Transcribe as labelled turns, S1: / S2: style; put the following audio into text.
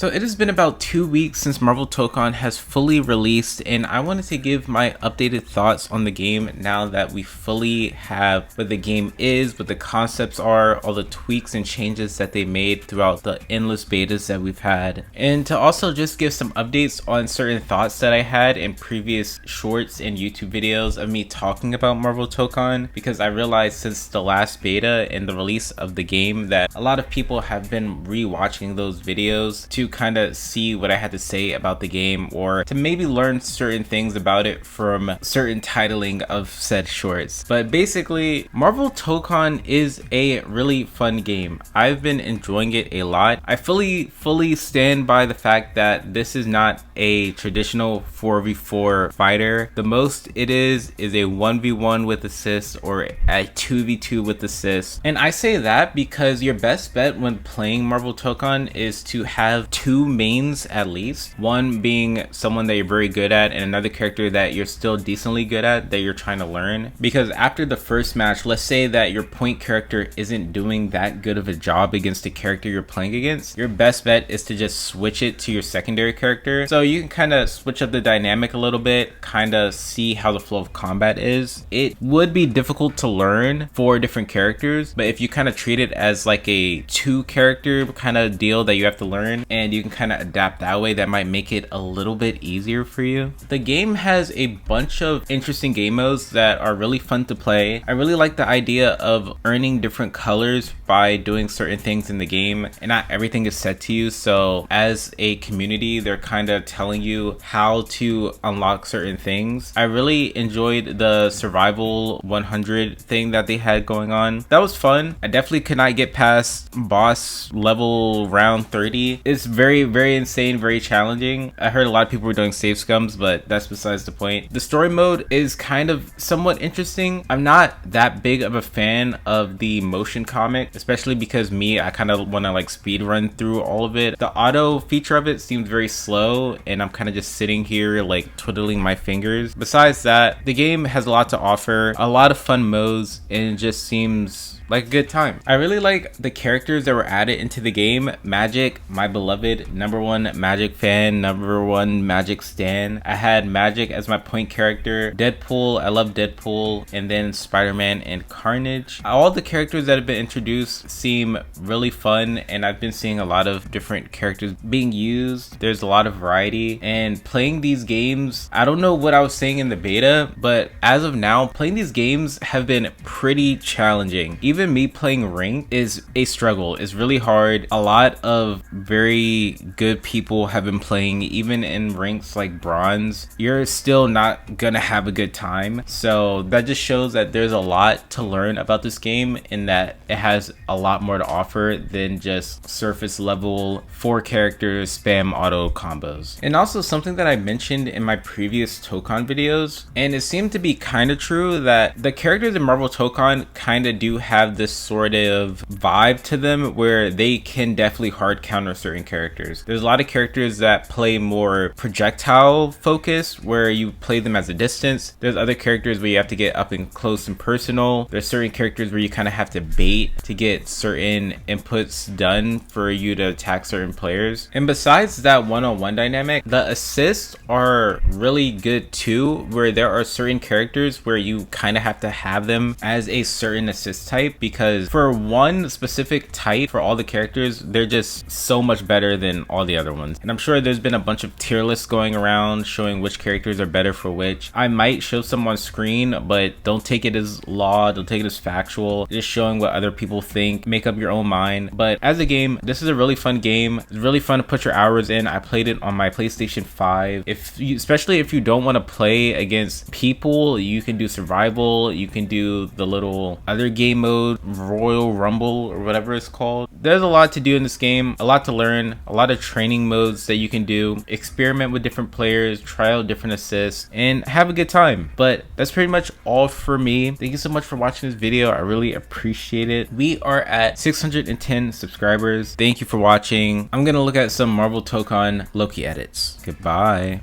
S1: So it has been about 2 weeks since Marvel Tokon has fully released, and I wanted to give my updated thoughts on the game now that we fully have what the game is, what the concepts are, all the tweaks and changes that they made throughout the endless betas that we've had, and to also just give some updates on certain thoughts that I had in previous shorts and YouTube videos of me talking about Marvel Tokon, because I realized since the last beta and the release of the game that a lot of people have been rewatching those videos to kind of see what I had to say about the game, or to maybe learn certain things about it from certain titling of said shorts. But basically, Marvel Tokon is a really fun game. I've been enjoying it a lot. I fully stand by the fact that this is not a traditional 4v4 fighter. The most it is a 1v1 with assists or a 2v2 with assists. And I say that because your best bet when playing Marvel Tokon is to have two mains at least. One being someone that you're very good at, and another character that you're still decently good at that you're trying to learn. Because after the first match, let's say that your point character isn't doing that good of a job against the character you're playing against, your best bet is to just switch it to your secondary character. So you can kind of switch up the dynamic a little bit, kind of see how the flow of combat is. It would be difficult to learn for different characters, but if you kind of treat it as like a two character kind of deal that you have to learn, and you can kind of adapt that way, that might make it a little bit easier for you. The game has a bunch of interesting game modes that are really fun to play. I really like the idea of earning different colors by doing certain things in the game, and not everything is set to you. So as a community, they're kind of telling you how to unlock certain things. I really enjoyed the survival 100 thing that they had going on. That was fun. I definitely could not get past boss level round 30. It's very insane, very challenging. I heard a lot of people were doing save scums, but that's besides the point. The story mode is kind of somewhat interesting. I'm not that big of a fan of the motion comic, especially because I kind of want to like speed run through all of it. The auto feature of it seems very slow, and I'm kind of just sitting here like twiddling my fingers. Besides that, the game has a lot to offer, a lot of fun modes, and it just seems like a good time. I really like the characters that were added into the game. Magic, my beloved #1 Magic fan, #1 Magic stan. I had Magic as my point character. Deadpool, I love Deadpool, and then Spider-Man and Carnage. All the characters that have been introduced seem really fun, and I've been seeing a lot of different characters being used. There's a lot of variety, and playing these games, I don't know what I was saying in the beta, but as of now, playing these games have been pretty challenging. Even me playing ranked is a struggle. It's really hard. A lot of very good people have been playing, even in ranks like bronze. You're still not gonna have a good time. So that just shows that there's a lot to learn about this game, and that it has a lot more to offer than just surface level 4 characters spam auto combos. And also something that I mentioned in my previous Tokon videos, and it seemed to be kind of true, that the characters in Marvel Tokon kind of do have this sort of vibe to them where they can definitely hard counter certain characters. There's a lot of characters that play more projectile focused, where you play them as a distance. There's other characters where you have to get up and close and personal. There's certain characters where you kind of have to bait to get certain inputs done for you to attack certain players. And besides that one-on-one dynamic, the assists are really good too, where there are certain characters where you kind of have to have them as a certain assist type, because for one specific type for all the characters, they're just so much better than all the other ones. And I'm sure there's been a bunch of tier lists going around showing which characters are better for which. I might show some on screen, but don't take it as law, don't take it as factual, just showing what other people think. Make up your own mind. But as a game, this is a really fun game. It's really fun to put your hours in. I played it on my PlayStation 5. Especially if you don't want to play against people, you can do survival, you can do the little other game mode, Royal Rumble or whatever it's called. There's a lot to do in this game, a lot to learn, a lot of training modes that you can do, experiment with different players, try out different assists, and have a good time. But that's pretty much all for me. Thank you so much for watching this video. I really appreciate it. We are at 610 subscribers. Thank you for watching. I'm gonna look at some Marvel Tokon Loki edits. Goodbye.